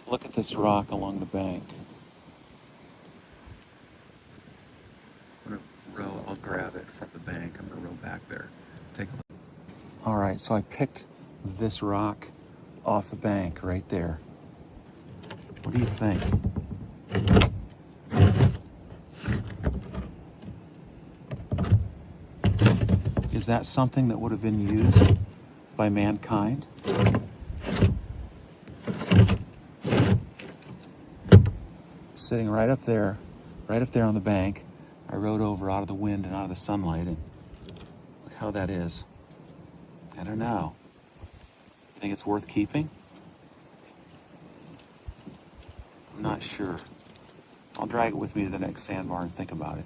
Look at this rock along the bank. I'm gonna row, I'll grab it from the bank. I'm gonna row back there. Take a look. All right, so I picked this rock off the bank right there. What do you think? Is that something that would have been used by mankind? Sitting right up there on the bank. I rode over out of the wind and out of the sunlight, and look how that is. I don't know. Think it's worth keeping? I'm not sure. I'll drag it with me to the next sandbar and think about it.